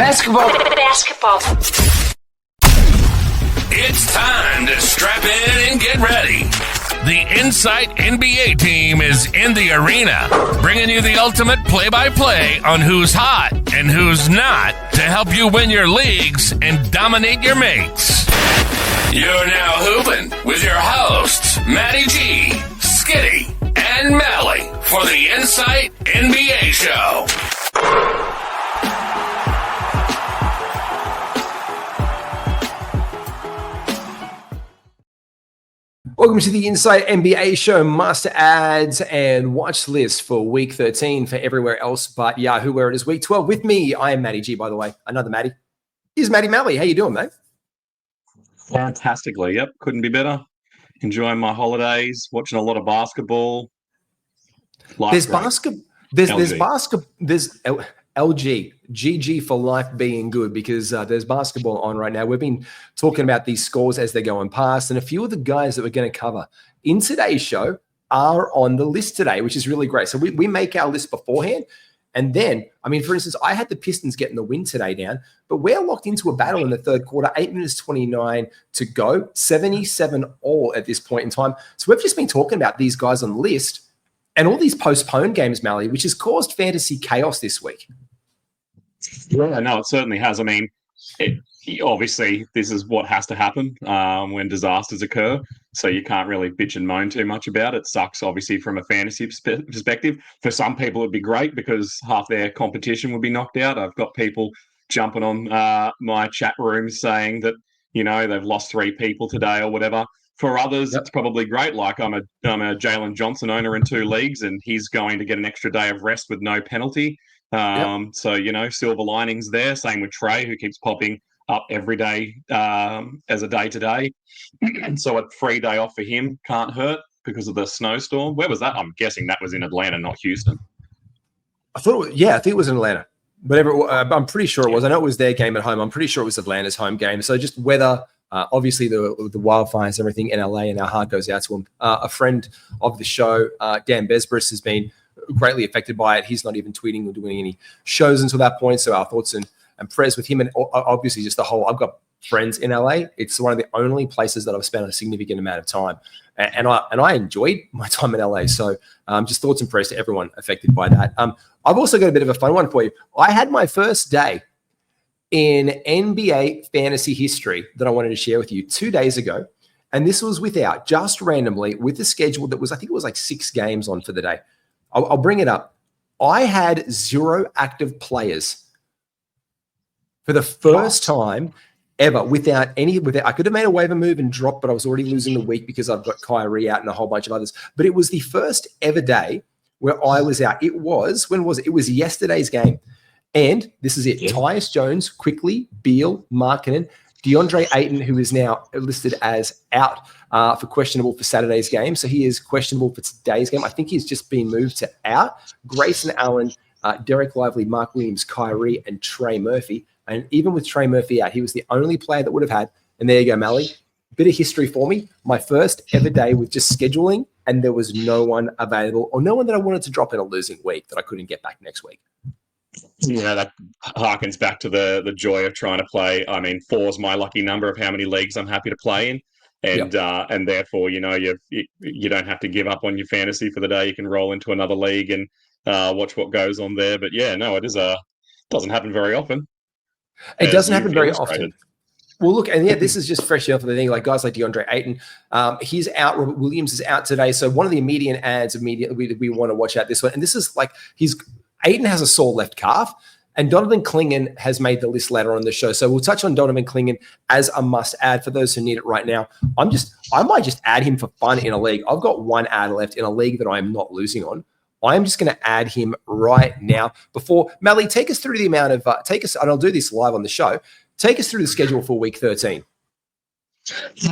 Basketball. It's time to strap in and get ready. The Insight NBA team is in the arena, bringing you the ultimate play-by-play on who's hot and who's not to help you win your leagues and dominate your mates. You're now hooping with your hosts, Matty G, Skitty, and Malley for the Insight NBA show. Welcome to the Insight NBA show, master ads and watch list for week 13 for everywhere else but Yahoo, where it is week 12. With me, I am Matty G, by the way, another Matty. Here's Matty Malley. How you doing, mate? Fantastically. Yep. Couldn't be better. Enjoying my holidays, watching a lot of basketball. There's basketball. There's LG, GG for life being good, because there's basketball on right now. We've been talking about these scores as they're going past, and a few of the guys that we're going to cover in today's show are on the list today, which is really great. So we make our list beforehand, and then, I mean, for instance, I had the Pistons getting the win today down, but we're locked into a battle in the third quarter, 8 minutes 29 to go, 77 all at this point in time. So we've just been talking about these guys on the list and all these postponed games, Malley, which has caused fantasy chaos this week. Yeah, no, it certainly has. I mean, obviously, this is what has to happen when disasters occur. So you can't really bitch and moan too much about it. It sucks, obviously, from a fantasy perspective. For some people, it'd be great because half their competition would be knocked out. I've got people jumping on my chat rooms saying that, you know, they've lost 3 people today or whatever. For others, It's probably great. Like I'm a Jalen Johnson owner in 2 leagues, and he's going to get an extra day of rest with no penalty. So, you know, silver linings there. Same with Trey, who keeps popping up every day as a day-to-day. So a free day off for him can't hurt because of the snowstorm. Where was that? I'm guessing that was in Atlanta, not Houston. I think it was in Atlanta. I'm pretty sure it was. I know it was their game at home. I'm pretty sure it was Atlanta's home game. So just weather. Obviously, the wildfires, everything in LA, and our heart goes out to him. A friend of the show, Dan Besbris, has been greatly affected by it. He's not even tweeting or doing any shows until that point. So our thoughts and prayers with him, and obviously just the whole. I've got friends in LA. It's one of the only places that I've spent a significant amount of time, and I enjoyed my time in LA. So just thoughts and prayers to everyone affected by that. I've also got a bit of a fun one for you. I had my first day in NBA fantasy history that I wanted to share with you 2 days ago. And this was just randomly with the schedule that was, I think it was like 6 games on for the day. I'll bring it up. I had 0 active players for the first time ever I could have made a waiver move and dropped, but I was already losing the week because I've got Kyrie out and a whole bunch of others. But it was the first ever day where I was out. When was it? It was yesterday's game. And this is it. Yeah. Tyus Jones, quickly, Beal, Markkanen, DeAndre Ayton, who is now listed as out for questionable for Saturday's game. So he is questionable for today's game. I think he's just been moved to out. Grayson Allen, Derek Lively, Mark Williams, Kyrie, and Trey Murphy. And even with Trey Murphy out, he was the only player that would have had. And there you go, Malley. Bit of history for me. My first ever day with just scheduling, and there was no one available or no one that I wanted to drop in a losing week that I couldn't get back next week. Yeah, that harkens back to the joy of trying to play. I mean, 4 is my lucky number of how many leagues I'm happy to play in, and therefore, you know, you don't have to give up on your fantasy for the day. You can roll into another league and watch what goes on there. But yeah, no, doesn't happen very often. It doesn't happen very often. Well, look, and this is just fresh off of the thing. Like guys like DeAndre Ayton, he's out. Robert Williams is out today. So one of the immediate ads we want to watch out this one, and this is like Ayton has a sore left calf, and Donovan Clingan has made the list later on in the show. So we'll touch on Donovan Clingan as a must add for those who need it right now. I might just add him for fun in a league. I've got 1 ad left in a league that I'm not losing on. I'm just going to add him right now. Before Malley, take us through the amount of and I'll do this live on the show. Take us through the schedule for week 13.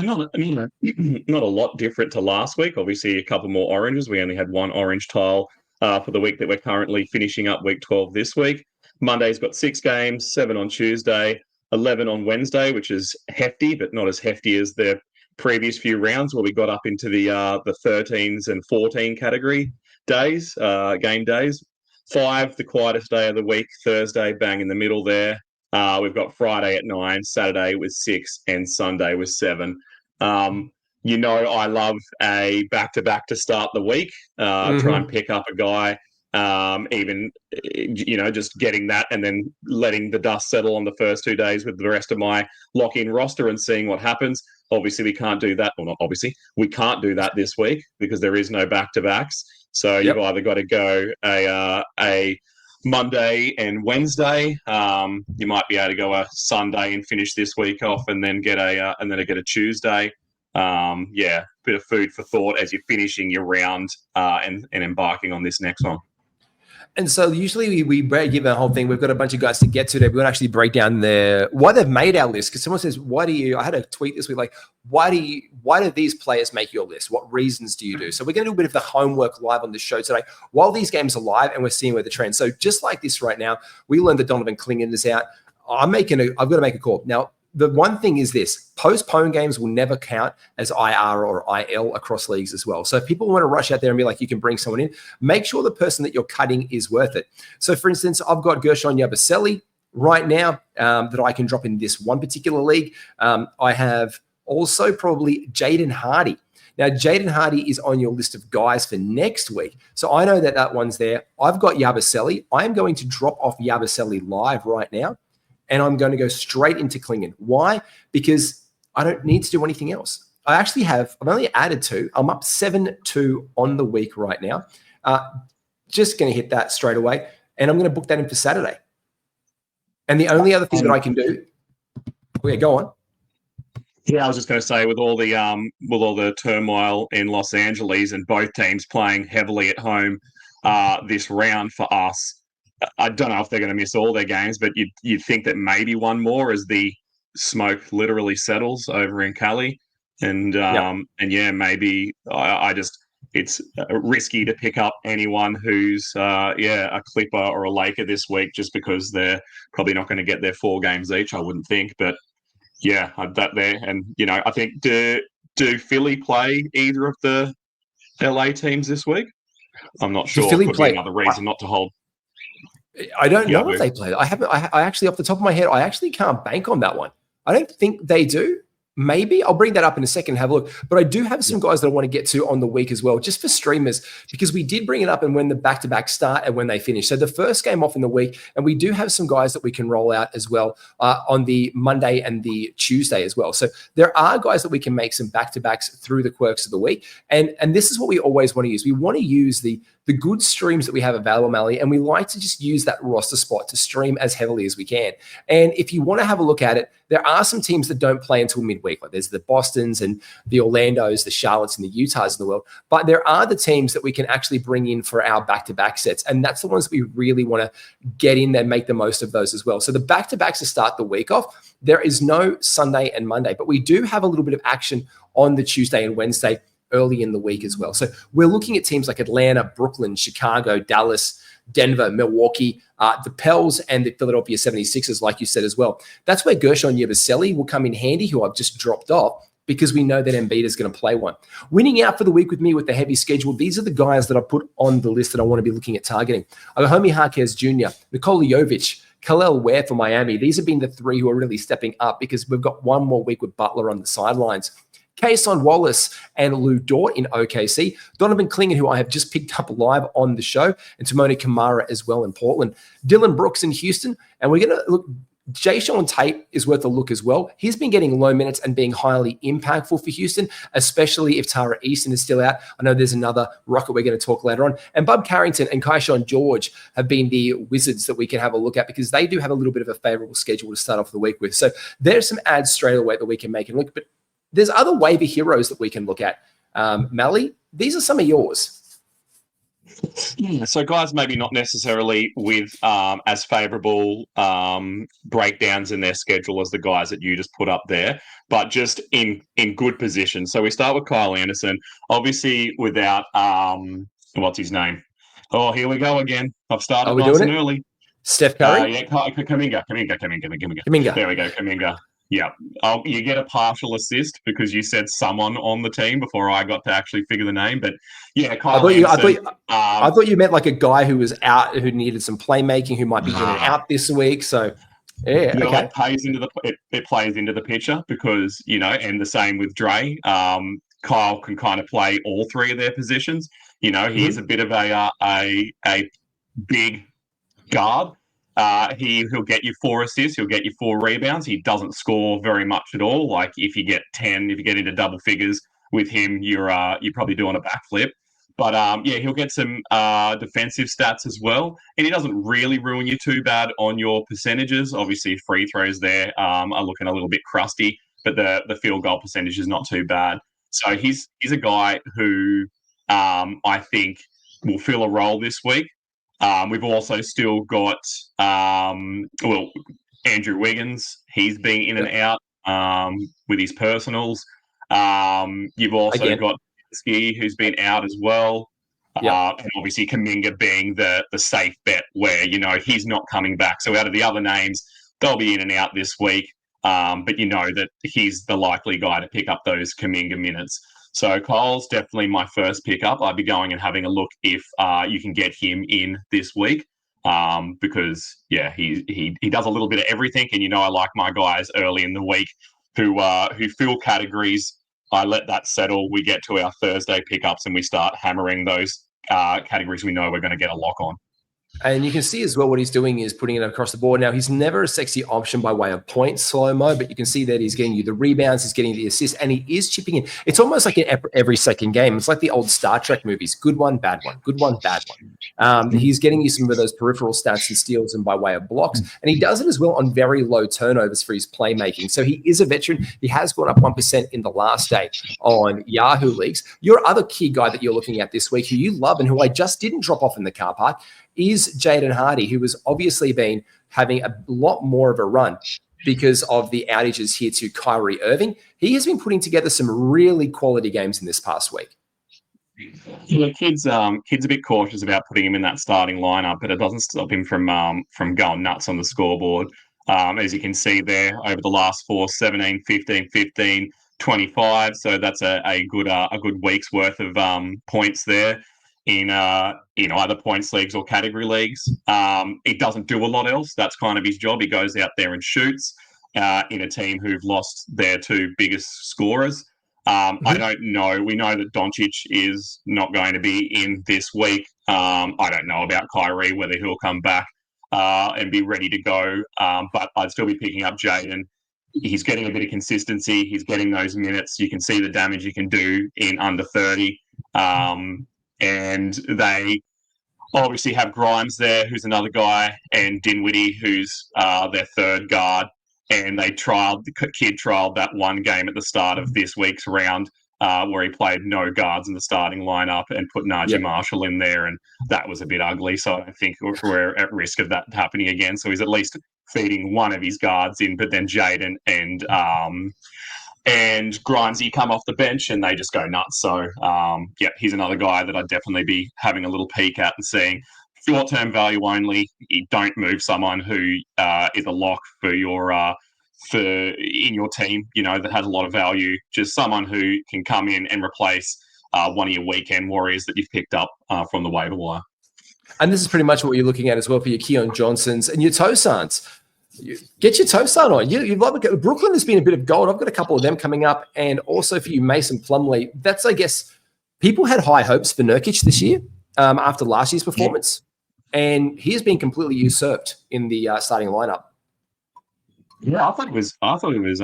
Not a lot different to last week. Obviously, a couple more oranges. We only had 1 orange tile for the week that we're currently finishing up, week 12 this week. Monday's got 6 games, 7 on Tuesday, 11 on Wednesday, which is hefty, but not as hefty as the previous few rounds where we got up into the 13s and 14 category days, game days. 5, the quietest day of the week, Thursday, bang in the middle there. We've got Friday at 9, Saturday with 6, and Sunday with 7. I love a back-to-back to start the week. Try and pick up a guy, just getting that and then letting the dust settle on the first 2 days with the rest of my lock-in roster and seeing what happens. Obviously, we can't do that. Well, not obviously. We can't do that this week because there is no back-to-backs. So you've either got to go a Monday and Wednesday. You might be able to go a Sunday and finish this week off, and then get a Tuesday. Bit of food for thought as you're finishing your round and embarking on this next one. And so usually we give the whole thing. We've got a bunch of guys to get to there. We're going to actually break down why they've made our list. Because someone says, I had a tweet this week, like, why do these players make your list? What reasons do you do? So we're going to do a bit of the homework live on the show today while these games are live and we're seeing where the trend. So just like this right now, we learned that Donovan Clingan is out. I've got to make a call. Now, the one thing is this: postponed games will never count as IR or IL across leagues as well. So if people want to rush out there and be like, you can bring someone in, make sure the person that you're cutting is worth it. So for instance, I've got Gershon Yabusele right now that I can drop in this one particular league. I have also probably Jaden Hardy. Now, Jaden Hardy is on your list of guys for next week. So I know that one's there. I've got Yabusele. I am going to drop off Yabusele live right now. And I'm going to go straight into Clingan. Why? Because I don't need to do anything else. I've only added 2. I'm up 7-2 on the week right now. Just going to hit that straight away. And I'm going to book that in for Saturday. And the only other thing that I can do, go on. Yeah, I was just going to say, with all the turmoil in Los Angeles and both teams playing heavily at home this round for us, I don't know if they're going to miss all their games, but you'd think that maybe one more as the smoke literally settles over in Cali. And maybe it's risky to pick up anyone who's a Clipper or a Laker this week just because they're probably not going to get their 4 games each, I wouldn't think. But yeah, that there. And, I think do Philly play either of the LA teams this week? I'm not sure. Philly could play be another reason not to hold. I don't know if they play. I actually, off the top of my head, I actually can't bank on that one. I don't think they do. Maybe I'll bring that up in a second and have a look. But I do have some guys that I want to get to on the week as well, just for streamers, because we did bring it up and when the back-to-back start and when they finish. So the first game off in the week, and we do have some guys that we can roll out as well on the Monday and the Tuesday as well. So there are guys that we can make some back-to-backs through the quirks of the week. And this is what we always want to use. We want to use the good streams that we have available, Malley, and we like to just use that roster spot to stream as heavily as we can. And if you want to have a look at it, there are some teams that don't play until midweek. Like there's the Bostons and the Orlandos, the Charlottes and the Utahs in the world. But there are the teams that we can actually bring in for our back-to-back sets. And that's the ones that we really want to get in there and make the most of those as well. So the back-to-backs to start the week off, there is no Sunday and Monday, but we do have a little bit of action on the Tuesday and Wednesday early in the week as well. So we're looking at teams like Atlanta, Brooklyn, Chicago, Dallas, Denver, Milwaukee, the Pels, and the Philadelphia 76ers, like you said as well. That's where Gershon Yabusele will come in handy, who I've just dropped off, because we know that Embiid is going to play one. Winning out for the week with me with the heavy schedule, these are the guys that I put on the list that I want to be looking at targeting. I got Homie Harquez Jr., Nikola Jovic, Khalil Ware for Miami. These have been the 3 who are really stepping up because we've got one more week with Butler on the sidelines. Kayson Wallace and Lou Dort in OKC. Donovan Clingan, who I have just picked up live on the show, and Timoni Kamara as well in Portland. Dylan Brooks in Houston. And we're going to look, Jayshawn Tate is worth a look as well. He's been getting low minutes and being highly impactful for Houston, especially if Tara Easton is still out. I know there's another Rocket we're going to talk later on. And Bub Carrington and Kaishawn George have been the Wizards that we can have a look at because they do have a little bit of a favorable schedule to start off the week with. So there's some ads straight away that we can make and look. But there's other waiver heroes that we can look at. Malley, these are some of yours. Yeah, so guys maybe not necessarily with as favourable breakdowns in their schedule as the guys that you just put up there, but just in good position. So we start with Kyle Anderson, obviously without, what's his name? Oh, here we go again. I've started nice and early. Steph Curry? Kaminga. There we go, Kaminga. Yeah, you get a partial assist because you said someone on the team before I got to actually figure the name. But yeah, Kyle I thought you meant like a guy who was out, who needed some playmaking, who might be in and out this week. So Yeah, You know, okay. it plays into the picture because, you know, and the same with Dre. Kyle can kind of play all three of their positions. You know, he is Mhm. a bit of a big guard. He'll get you 4 assists, he'll get you 4 rebounds. He doesn't score very much at all. Like if you get 10, if you get into double figures with him, you're probably doing a backflip. But yeah, he'll get some defensive stats as well, and he doesn't really ruin you too bad on your percentages. Obviously, free throws there are looking a little bit crusty, but the field goal percentage is not too bad. So he's a guy who I think will fill a role this week. We've also still got Andrew Wiggins. He's been in and out with his personals. You've also Again. got Ski, who's been out as well. Yep. And obviously Kaminga being the safe bet where, you know, he's not coming back. So out of the other names, they'll be in and out this week. But you know that he's the likely guy to pick up those Kaminga minutes. So Kyle's definitely my first pickup. I'd be going and having a look if you can get him in this week. Because yeah, he does a little bit of everything, and you know I like my guys early in the week who fill categories. I let that settle. We get to our Thursday pickups and we start hammering those categories we know we're going to get a lock on. And you can see as well what he's doing is putting it across the board. Now, he's never a sexy option by way of points, slow-mo, but you can see that he's getting you the rebounds, he's getting the assists, and he is chipping in. It's almost like in every second game. It's like the old Star Trek movies. Good one, bad one. Good one, bad one. He's getting you some of those peripheral stats and steals and by way of blocks. And he does it as well on very low turnovers for his playmaking. So he is a veteran. He has gone up 1% in the last day on Yahoo leagues. Your other key guy that you're looking at this week, who you love and who I just didn't drop off in the car park, is Jaden Hardy, who has obviously been having a lot more of a run because of the outages here to Kyrie Irving. He has been putting together some really quality games in this past week. Yeah, kid's a bit cautious about putting him in that starting lineup, but it doesn't stop him from going nuts on the scoreboard. As you can see there, over the last 4, 17, 15, 15, 25. So that's a good week's worth of points there in either points leagues or category leagues. He doesn't do a lot else. That's kind of his job. He goes out there and shoots in a team who've lost their 2 biggest scorers. I don't know. We know that Doncic is not going to be in this week. I don't know about Kyrie, whether he'll come back and be ready to go. But I'd still be picking up Jaden. He's getting a bit of consistency. He's getting those minutes. You can see the damage he can do in under 30. And they obviously have Grimes there, who's another guy, and Dinwiddie, who's their third guard. And the kid trialed that one game at the start of this week's round where he played no guards in the starting lineup and put Najee Marshall in there, and that was a bit ugly. So I think we're at risk of that happening again. So he's at least feeding one of his guards in, but then Jaden and Grimesy come off the bench and they just go nuts. So, yeah, he's another guy that I'd definitely be having a little peek at and seeing. Short-term value only. You don't move someone who is a lock for in your team, you know, that has a lot of value. Just someone who can come in and replace one of your weekend warriors that you've picked up from the waiver wire. And this is pretty much what you're looking at as well for your Keon Johnsons and your Tosans. Get your Tosan on. You love it. Brooklyn has been a bit of gold. I've got a couple of them coming up. And also for you, Mason Plumlee. That's, I guess, people had high hopes for Nurkic this year after last year's performance. And he has been completely usurped in the starting lineup. Yeah, I thought it was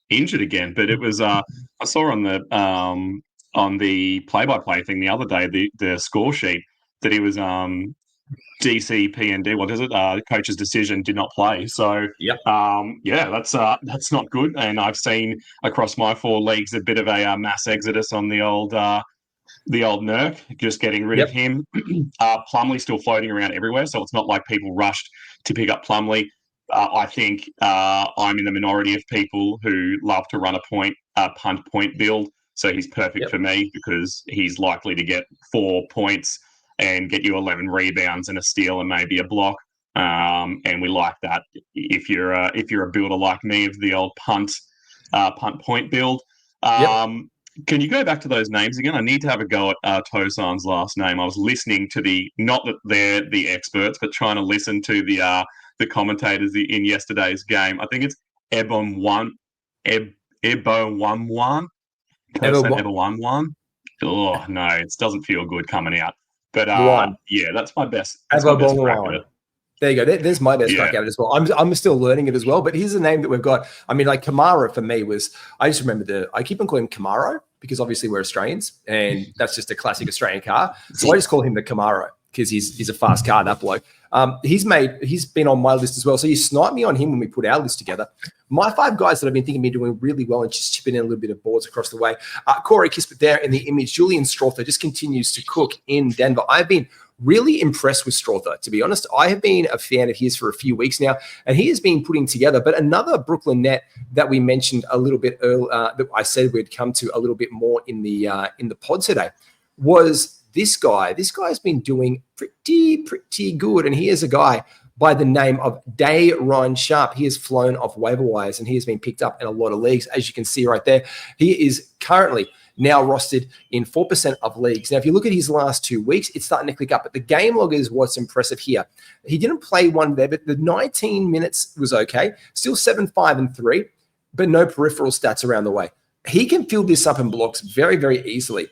injured again, but it was I saw on the play-by-play thing the other day the score sheet that he was DCPND. What is it? Coach's decision did not play. So yeah, that's not good. And I've seen across my 4 leagues a bit of a mass exodus on the old Nurk, just getting rid of him. Plumlee's still floating around everywhere, so it's not like people rushed to pick up Plumlee. I think I'm in the minority of people who love to run a punt point build. So he's perfect for me because he's likely to get 4 points and get you 11 rebounds and a steal and maybe a block. And we like that if you're a builder like me of the old punt point build. Can you go back to those names again? I need to have a go at Tosan's last name. I was listening to not that they're the experts, but trying to listen to the the commentators in yesterday's game. I think it's Ebo One. Ever One. Oh no, it doesn't feel good coming out. But yeah, that's my best. That's my best crack at it. There you go. There's my best crack at it as well. I'm still learning it as well. But here's a name that we've got. I mean, like Kamara for me was. I just remember I keep on calling him Camaro because obviously we're Australians and that's just a classic Australian car. So I just call him the Camaro because he's a fast car, that bloke. He's been on my list as well. So you sniped me on him when we put our list together. My 5 guys that I've been thinking been doing really well and just chipping in a little bit of boards across the way. Corey Kispert there in the image. Julian Strother just continues to cook in Denver. I've been really impressed with Strother, to be honest. I have been a fan of his for a few weeks now, and he has been putting together. But another Brooklyn net that we mentioned a little bit earlier, that I said we'd come to a little bit more in the pod today, was this guy. This guy's been doing pretty good, and he is a guy by the name of Day'Ron Sharpe. He has flown off waiver wires, and he has been picked up in a lot of leagues, as you can see right there. He is currently now rostered in 4% of leagues. Now, if you look at his last 2 weeks, it's starting to click up, but the game log is what's impressive here. He didn't play one there, but the 19 minutes was okay. Still 7, 5, and 3, but no peripheral stats around the way. He can fill this up in blocks very, very easily.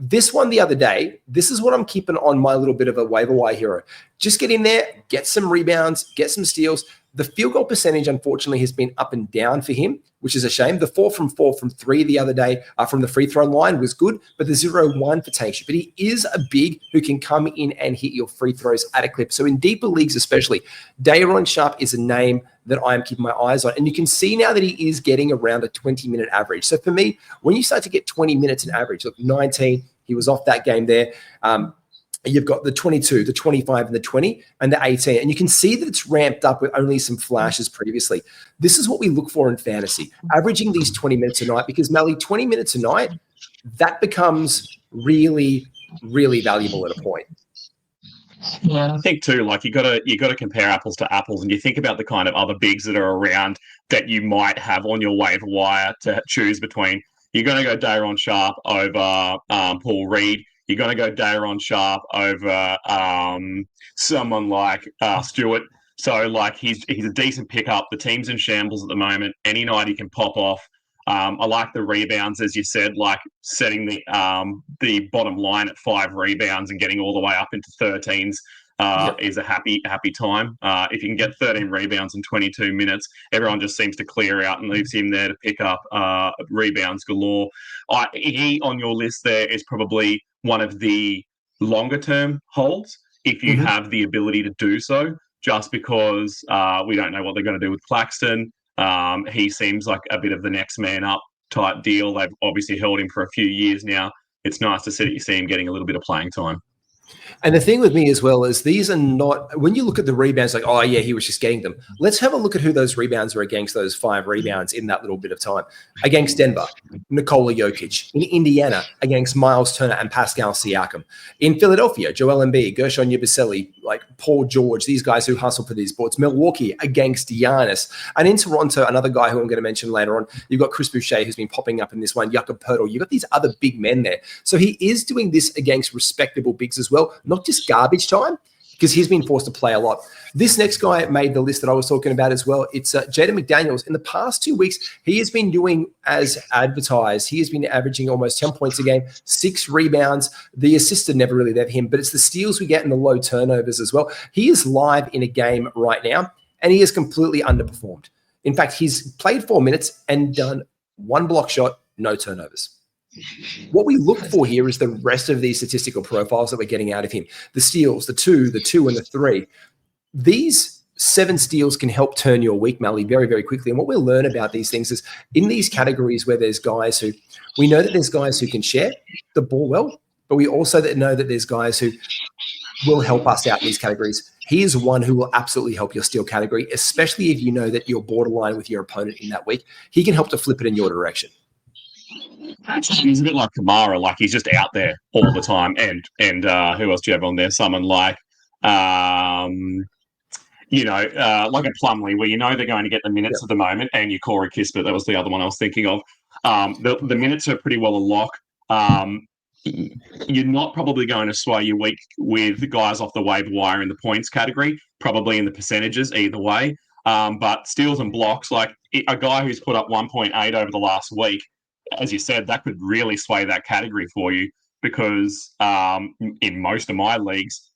This one the other day, this is what I'm keeping on my little bit of a waiver wire hero. Just get in there, get some rebounds, get some steals. The field goal percentage, unfortunately, has been up and down for him, which is a shame. The 4 from 3 the other day from the free throw line was good, but the 0-1 for Tankship. But he is a big who can come in and hit your free throws at a clip. So in deeper leagues especially, Day'Ron Sharpe is a name that I am keeping my eyes on. And you can see now that he is getting around a 20-minute average. So for me, when you start to get 20 minutes in average, look, 19, he was off that game there. You've got the 22, the 25, and the 20, and the 18. And you can see that it's ramped up with only some flashes previously. This is what we look for in fantasy, averaging these 20 minutes a night, because, Malley, 20 minutes a night, that becomes really, really valuable at a point. Yeah, I think too, like you got to compare apples to apples, and you think about the kind of other bigs that are around that you might have on your waiver wire to choose between. You're going to go Day'Ron Sharpe over Paul Reed. You're going to go Day'Ron Sharpe over someone like Stewart. So, like, he's a decent pickup. The team's in shambles at the moment. Any night he can pop off. I like the rebounds, as you said, like setting the bottom line at 5 rebounds and getting all the way up into 13s is a happy time. If you can get 13 rebounds in 22 minutes, everyone just seems to clear out and leaves him there to pick up rebounds galore. He on your list there is probably one of the longer-term holds if you have the ability to do so, just because we don't know what they're going to do with Claxton. He seems like a bit of the next man up type deal. They've obviously held him for a few years now. It's nice to see him getting a little bit of playing time. And the thing with me as well is these are not, when you look at the rebounds, like, oh, yeah, he was just getting them. Let's have a look at who those rebounds were against, those 5 rebounds in that little bit of time. Against Denver, Nikola Jokic. In Indiana, against Miles Turner and Pascal Siakam. In Philadelphia, Joel Embiid, Gershon Yabusele, like Paul George, these guys who hustle for these boards. Milwaukee against Giannis. And in Toronto, another guy who I'm going to mention later on, you've got Chris Boucher, who's been popping up in this one, Jakob Poeltl. You've got these other big men there. So he is doing this against respectable bigs as well, not just garbage time, because he's been forced to play a lot. This next guy made the list that I was talking about as well. It's Jaden McDaniels. In the past 2 weeks, he has been doing as advertised. He has been averaging almost 10 points a game, 6 rebounds. The assists are never really there for him, but it's the steals we get and the low turnovers as well. He is live in a game right now, and he has completely underperformed. In fact, he's played 4 minutes and done 1 block shot, no turnovers. What we look for here is the rest of these statistical profiles that we're getting out of him. The steals, the 2, and the 3. These 7 steals can help turn your week, Malley, very, very quickly. And what we'll learn about these things is in these categories where there's guys who, we know that there's guys who can share the ball well, but we also know that there's guys who will help us out in these categories. He is one who will absolutely help your steal category, especially if you know that you're borderline with your opponent in that week. He can help to flip it in your direction. He's a bit like Kamara, like he's just out there all the time. And who else do you have on there? Someone like, like a Plumlee, where you know they're going to get the minutes at the moment, and your Corey Kispert, that was the other one I was thinking of. The minutes are pretty well a lock. You're not probably going to sway your week with guys off the waiver wire in the points category. probably in the percentages either way. But steals and blocks, like a guy who's put up 1.8 over the last week, as you said, that could really sway that category for you because in most of my leagues,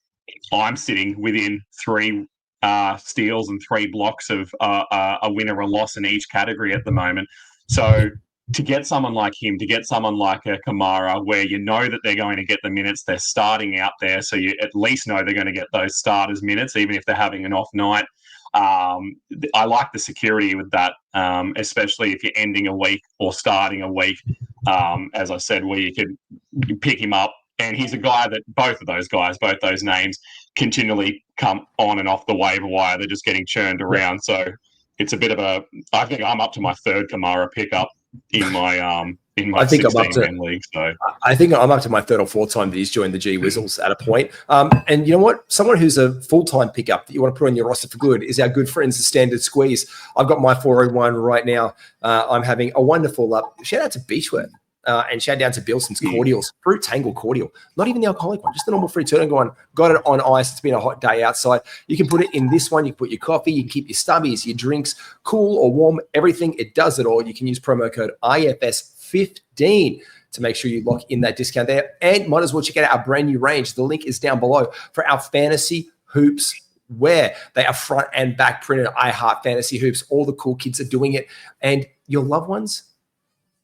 I'm sitting within 3 steals and 3 blocks of a win or a loss in each category at the moment. So to get someone like him, to get someone like a Kamara, where you know that they're going to get the minutes, they're starting out there, so you at least know they're going to get those starters minutes, even if they're having an off night. I like the security with that, especially if you're ending a week or starting a week, as I said, where you could pick him up. And he's a guy that both those names, continually come on and off the waiver wire. They're just getting churned around. So it's a bit of I think I'm up to my 3rd Kamara pickup in my 16-man league. So I think I'm up to my 3rd or 4th time that he's joined the G Whizzles at a point. And you know what? Someone who's a full-time pickup that you want to put on your roster for good is our good friends, the Standard Squeeze. I've got my 401 right now. I'm having a wonderful shout out to Beechworth. And shout out to Bilson's Cordials, Fruit Tangle Cordial. Not even the alcoholic one, just the normal fruit turtle one. Got it on ice. It's been a hot day outside. You can put it in this one. You can put your coffee. You can keep your stubbies, your drinks cool or warm, everything. It does it all. You can use promo code IFS15 to make sure you lock in that discount there. And might as well check out our brand new range. The link is down below for our Fantasy Hoops wear. They are front and back printed. I Heart Fantasy Hoops. All the cool kids are doing it. And your loved ones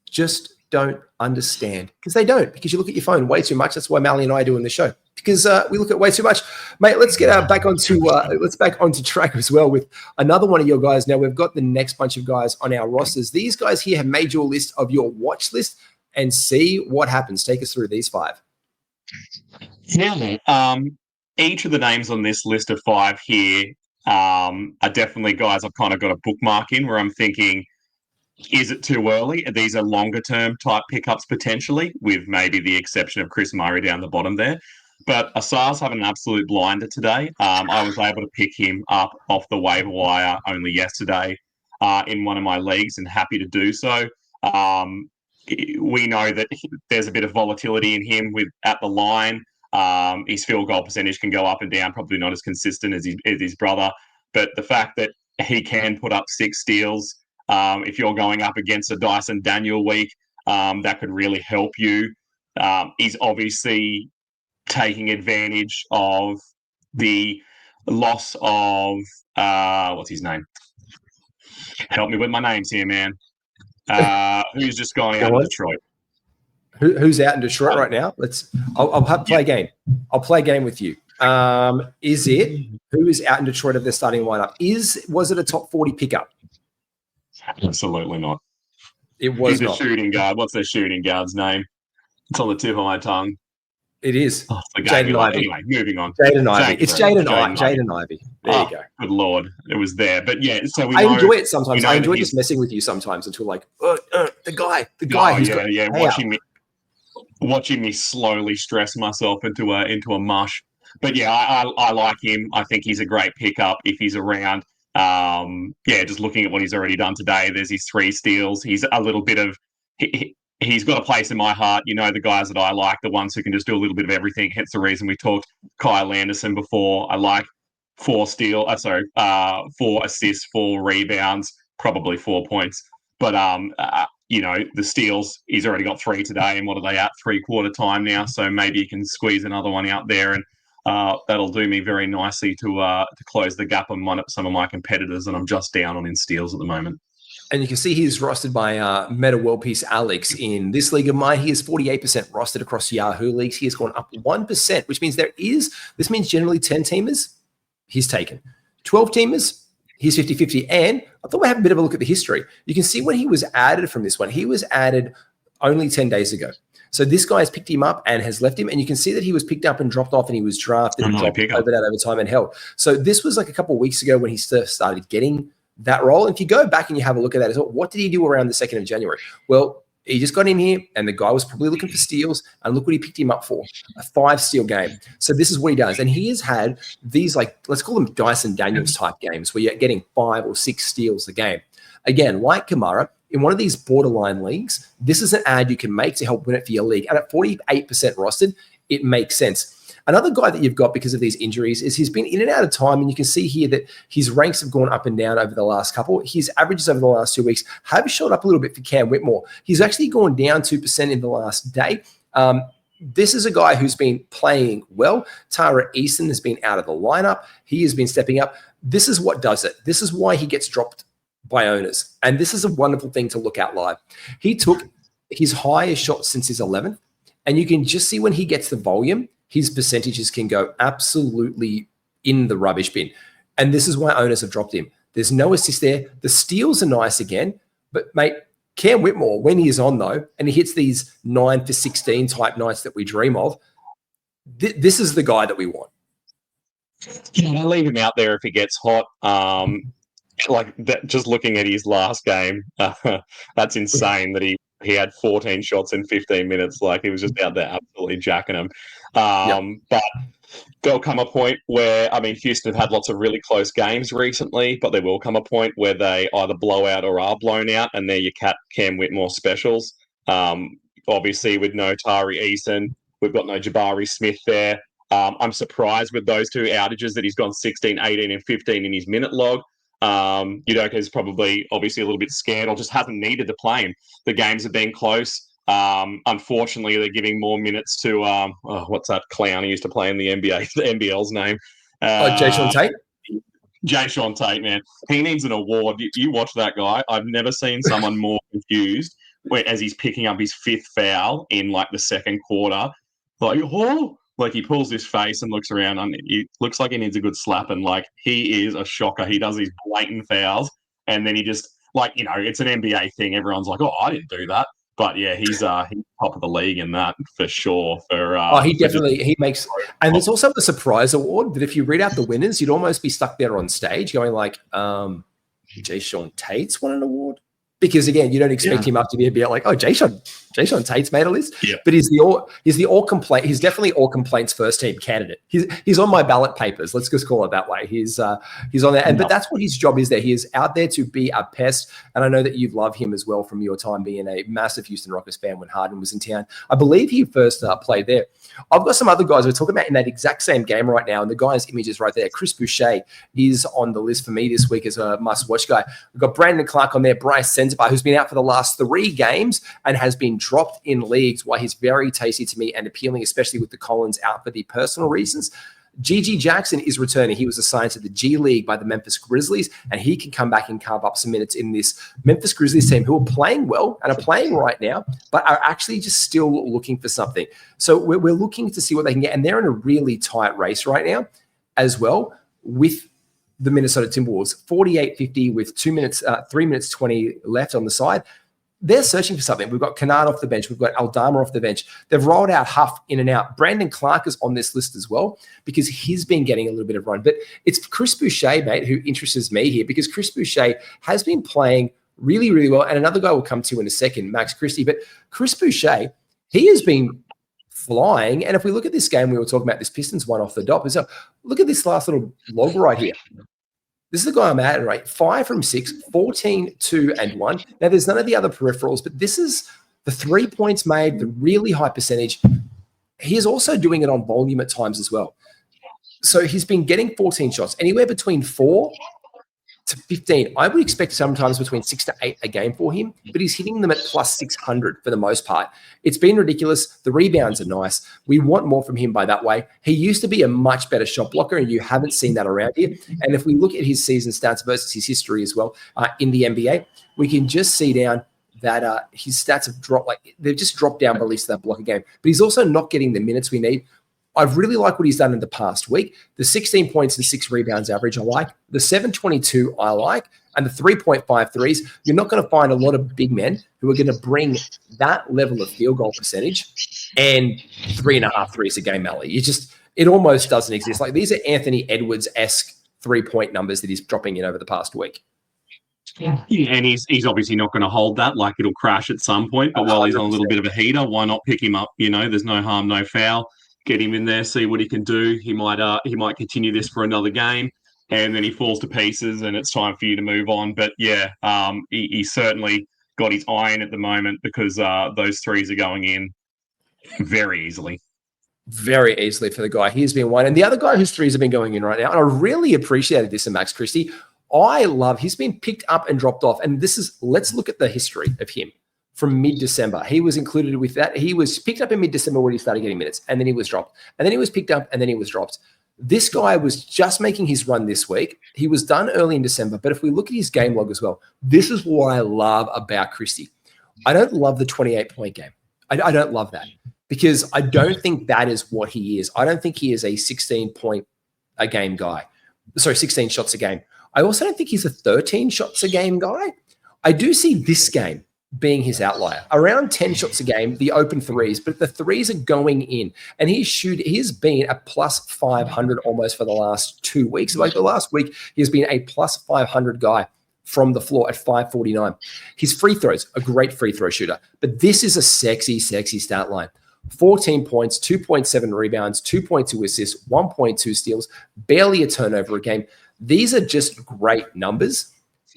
just don't understand because they don't, because you look at your phone way too much. That's why Malley and I are doing the show, because we look at way too much. Mate, let's get back onto track as well with another one of your guys. Now we've got the next bunch of guys on our rosters. These guys here have made your list of your watch list and see what happens. Take us through these 5. Yeah. Each of the names on this list of 5 here are definitely guys I've kind of got a bookmark in where I'm thinking, is it too early? These are longer-term type pickups potentially, with maybe the exception of Chris Murray down the bottom there. But Asar's having an absolute blinder today. I was able to pick him up off the waiver wire only yesterday in one of my leagues, and happy to do so. We know that there's a bit of volatility in him at the line. His field goal percentage can go up and down, probably not as consistent as his brother. But the fact that he can put up 6 steals, if you're going up against a Dyson Daniel week, that could really help you. He's obviously taking advantage of the loss of what's his name? Help me with my names here, man. Who's just gone out of Detroit? Who's out in Detroit right now? I'll play a game. I'll play a game with you. Is it who is out in Detroit of their starting lineup? Was it a top 40 pickup? Absolutely not. It was not. He's a shooting guard. What's their shooting guard's name? It's on the tip of my tongue. It is. Oh, Jaden Ivey. Anyway, moving on. Jaden Ivey. It's Jaden Ivey. There you go. Good Lord. It was there. But yeah, so I enjoy it sometimes. I enjoy just messing with you sometimes until like, the guy who's watching me slowly stress myself into a mush. But yeah, I like him. I think he's a great pickup if he's around. Just looking at what he's already done today, there's his 3 steals. He's a little bit of he's got a place in my heart. You know, the guys that I like, the ones who can just do a little bit of everything. Hence the reason we talked Kyle Anderson before. I like 4 assists, 4 rebounds, probably 4 points. But the steals, he's already got 3 today, and what are they at? 3/4 time now. So maybe you can squeeze another one out there, and that'll do me very nicely to close the gap on some of my competitors, and I'm just down on in steals at the moment. And you can see he's rostered by Meta World Peace Alex in this league of mine. He is 48% rostered across Yahoo leagues. He has gone up 1%, which means this means generally 10 teamers, he's taken. 12 teamers, he's 50-50. And I thought we'd have a bit of a look at the history. You can see when he was added from this one. He was added only 10 days ago. So this guy has picked him up and has left him. And you can see that he was picked up and dropped off, and he was drafted and dropped over time and held. So this was like a couple of weeks ago when he started getting that role. And if you go back and you have a look at that as well, what did he do around the 2nd of January? Well, he just got in here, and the guy was probably looking for steals, and look what he picked him up for, a 5-steal game. So this is what he does. And he has had these, let's call them Dyson Daniels type games where you're getting 5 or 6 steals a game. Again, like Kamara, in one of these borderline leagues, this is an ad you can make to help win it for your league. And at 48% rostered, it makes sense. Another guy that you've got because of these injuries is he's been in and out of time, and you can see here that his ranks have gone up and down over the last couple. His averages over the last 2 weeks have shot up a little bit for Cam Whitmore. He's actually gone down 2% in the last day. This is a guy who's been playing well. Tara Eason has been out of the lineup. He has been stepping up. This is what does it. This is why he gets dropped by owners. And this is a wonderful thing to look at live. He took his highest shot since his 11th. And you can just see when he gets the volume, his percentages can go absolutely in the rubbish bin. And this is why owners have dropped him. There's no assist there. The steals are nice again. But, mate, Cam Whitmore, when he is on, though, and he hits these 9 for 16 type nights that we dream of, this is the guy that we want. Yeah, I leave him out there if he gets hot. Like that, just looking at his last game, that's insane that he had 14 shots in 15 minutes. Like, he was just out there absolutely jacking them. But there'll come a point where, I mean, Houston have had lots of really close games recently, but there will come a point where they either blow out or are blown out, and they're your Cam Whitmore specials. Obviously, with no Tari Eason, we've got no Jabari Smith there. I'm surprised with those two outages that he's gone 16, 18, and 15 in his minute log. Udoka's probably obviously a little bit scared or just hasn't needed to play him. The games have been close. Unfortunately, they're giving more minutes to what's that clown who used to play in the NBA? The NBL's name. Jason Tate? Jason Tate, man. He needs an award. You watch that guy. I've never seen someone more confused as he's picking up his 5th foul in like the second quarter. Like he pulls his face and looks around, and it looks like he needs a good slap. And like, he is a shocker. He does these blatant fouls, and then he just, like, it's an NBA thing. Everyone's like, "Oh, I didn't do that." But yeah, he's top of the league in that for sure. He makes, and there's also the surprise award that if you read out the winners, you'd almost be stuck there on stage going like, Jason Tate's won an award. Because again, you don't expect him up to be a bit like, oh, Jason Tate's made a list. Yeah. But he's definitely all complaints first team candidate. He's on my ballot papers. Let's just call it that way. He's on there. But that's what his job is there. He is out there to be a pest. And I know that you love him as well from your time being a massive Houston Rockets fan when Harden was in town. I believe he first played there. I've got some other guys we're talking about in that exact same game right now. And the guy's image is right there. Chris Boucher is on the list for me this week as a must-watch guy. We've got Brandon Clark on there, Bryce Sensabaugh, who's been out for the last 3 games and has been dropped in leagues, why he's very tasty to me and appealing, especially with the Collins out for the personal reasons. Gigi Jackson is returning. He was assigned to the G League by the Memphis Grizzlies, and he can come back and carve up some minutes in this Memphis Grizzlies team who are playing well and are playing right now, but are actually just still looking for something. So we're looking to see what they can get, and they're in a really tight race right now as well with the Minnesota Timberwolves, 48-50 with 3 minutes 20 left on the side. They're searching for something. We've got Kennard off the bench. We've got Aldama off the bench. They've rolled out Huff in and out. Brandon Clark is on this list as well because he's been getting a little bit of run. But it's Chris Boucher, mate, who interests me here because Chris Boucher has been playing really, really well. And another guy we'll come to in a second, Max Christie. But Chris Boucher, he has been flying. And if we look at this game, we were talking about this Pistons one off the dot. So look at this last little log right here. This is the guy I'm at, right? 5 from 6, 14, 2, and 1. Now, there's none of the other peripherals, but this is the 3 points made, the really high percentage. He is also doing it on volume at times as well. So he's been getting 14 shots, anywhere between 4 to 15. I would expect sometimes between 6 to 8 a game for him, but he's hitting them at plus 600 for the most part. It's been ridiculous. The rebounds are nice. We want more from him by that way. He used to be a much better shot blocker, and you haven't seen that around here. And if we look at his season stats versus his history as well in the NBA, we can just see down that his stats have dropped. Like, they've just dropped down by at least that block a game. But he's also not getting the minutes we need. I really like what he's done in the past week. The 16 points and 6 rebounds average I like. The 7.22 I like. And the 3.5 threes. You're not going to find a lot of big men who are going to bring that level of field goal percentage and 3.5 threes a game, Malley. It almost doesn't exist. Like, these are Anthony Edwards-esque 3-point numbers that he's dropping in over the past week. Yeah, and he's obviously not going to hold that. Like, it'll crash at some point. But while he's on a little bit of a heater, why not pick him up? There's no harm, no foul. Get him in there, see what he can do. He might continue this for another game, and then he falls to pieces, and it's time for you to move on. But yeah, he certainly got his eye in at the moment because those threes are going in very easily. very easily for the guy. He's been one. And the other guy whose threes have been going in right now, and I really appreciated this in Max Christie. He's been picked up and dropped off. And let's look at the history of him from mid-December. He was included with that. He was picked up in mid-December when he started getting minutes, and then he was dropped. And then he was picked up, and then he was dropped. This guy was just making his run this week. He was done early in December. But if we look at his game log as well, this is what I love about Christie. I don't love the 28-point game. I don't love that. Because I don't think that is what he is. I don't think he is a 16-point a game guy. Sorry, 16 shots a game. I also don't think he's a 13 shots a game guy. I do see this game being his outlier. Around 10 shots a game, the open threes, but the threes are going in. And he's been a plus 500 almost for the last 2 weeks. Like the last week, he's been a plus 500 guy from the floor at 549. His free throws, a great free throw shooter. But this is a sexy, sexy stat line. 14 points, 2.7 rebounds, 2.2 assists, 1.2 steals, barely a turnover a game. These are just great numbers.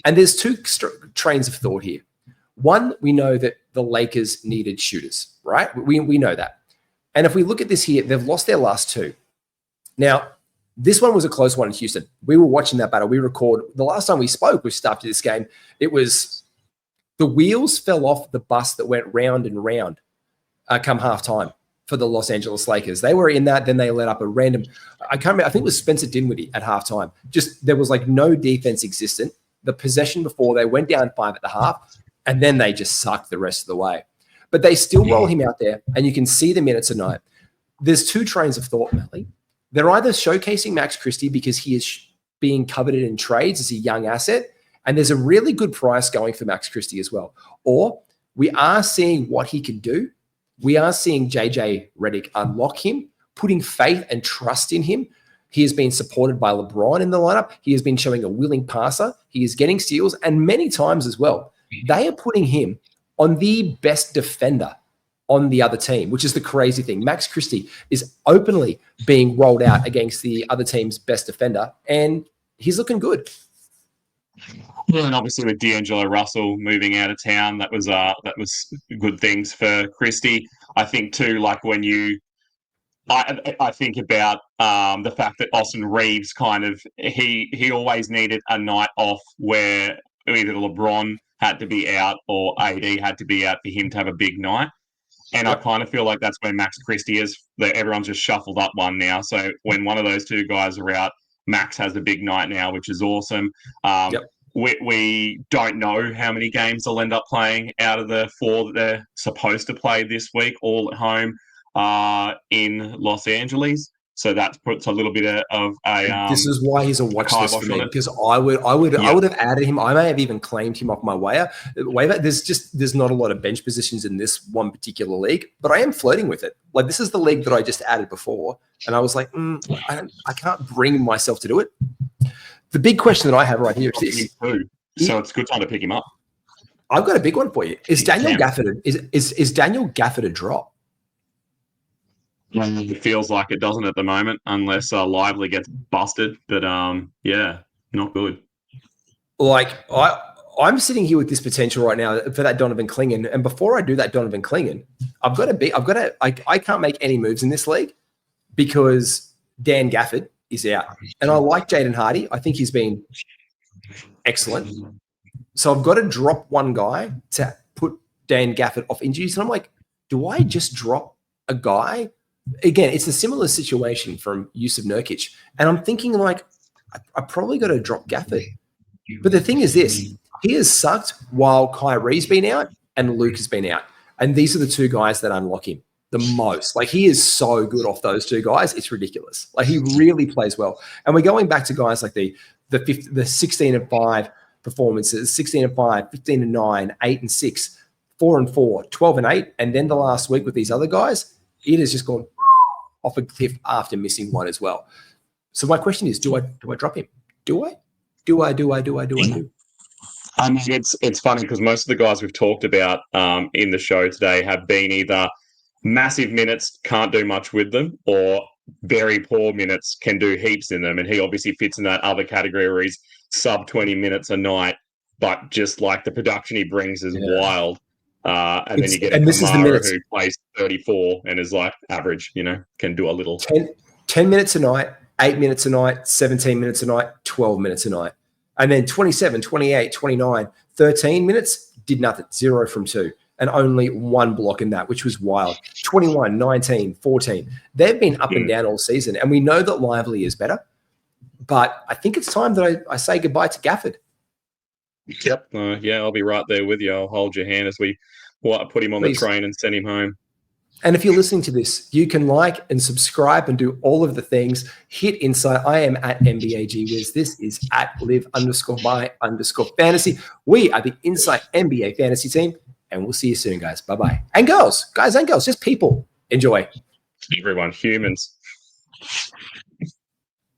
And there's two trains of thought here. One, we know that the Lakers needed shooters, right? We know that. And if we look at this here, they've lost their last two. Now, this one was a close one in Houston. We were watching that battle. The last time we spoke, which after this game, it was the wheels fell off the bus that went round and round come halftime for the Los Angeles Lakers. They were in that, then they let up a random, I can't remember, I think it was Spencer Dinwiddie at halftime. Just, there was like no defense existent. The possession before, they went down 5 at the half, and then they just sucked the rest of the way. But they still roll him out there, and you can see the minutes a night. There's two trains of thought, Malley. They're either showcasing Max Christie because he is being coveted in trades as a young asset, and there's a really good price going for Max Christie as well. Or we are seeing what he can do. We are seeing JJ Redick unlock him, putting faith and trust in him. He has been supported by LeBron in the lineup. He has been showing a willing passer. He is getting steals, and many times as well, they are putting him on the best defender on the other team, which is the crazy thing. Max Christie is openly being rolled out against the other team's best defender, and he's looking good. Yeah, and obviously with D'Angelo Russell moving out of town, that was good things for Christie. I think too, like when I think about the fact that Austin Reeves he always needed a night off where either LeBron had to be out or AD had to be out for him to have a big night. And I kind of feel like that's where Max Christie is. That everyone's just shuffled up one now. So when one of those two guys are out, Max has a big night now, which is awesome. We don't know how many games they'll end up playing out of the 4 that they're supposed to play this week, all at home in Los Angeles. So that puts a little bit of a. This is why he's a watch list for me, because I would have added him. I may have even claimed him off my waiver. There's not a lot of bench positions in this one particular league, but I am flirting with it. Like, this is the league that I just added before, and I was like, I can't bring myself to do it. The big question that I have right here is this. So it's a good time to pick him up. I've got a big one for you. Is Daniel Gafford is Daniel Gafford a drop? It feels like it doesn't at the moment, unless Lively gets busted. But not good. Like I'm sitting here with this potential right now for that Donovan Clingan, and before I do that Donovan Clingan, I can't make any moves in this league because Dan Gafford is out, and I like Jaden Hardy. I think he's been excellent. So I've got to drop one guy to put Dan Gafford off injuries, and I'm like, do I just drop a guy? Again, it's a similar situation from Yusuf Nurkic. And I'm thinking, like, I probably got to drop Gafford. But the thing is this, he has sucked while Kyrie's been out and Luke has been out. And these are the two guys that unlock him the most. Like, he is so good off those two guys. It's ridiculous. Like, he really plays well. And we're going back to guys like the 16-5 performances, 16-5, 15-9, 8-6, 4-4, 12-8. And then the last week with these other guys, it has just gone off a cliff after missing one as well. So my question is, do I drop him? Do I? I mean, it's funny because most of the guys we've talked about in the show today have been either massive minutes, can't do much with them, or very poor minutes, can do heaps in them. And he obviously fits in that other category where he's sub 20 minutes a night, but just like the production he brings is wild. And then you get and this is the Kamara minutes. who plays 34 and is like average, can do a little. 10 minutes a night, 8 minutes a night, 17 minutes a night, 12 minutes a night. And then 27, 28, 29, 13 minutes, did nothing, 0 from 2. And only 1 block in that, which was wild. 21, 19, 14. They've been up and down all season. And we know that Lively is better. But I think it's time that I say goodbye to Gafford. Yep. Yeah, I'll be right there with you. I'll hold your hand as we put him on the train and send him home. And if you're listening to this, you can like and subscribe and do all of the things. Hit Insight. I am at NBAGWiz. This is at live_by_fantasy. We are the Insight NBA fantasy team, and we'll see you soon, guys. Bye-bye. And girls, guys and girls, just people. Enjoy. Everyone, humans.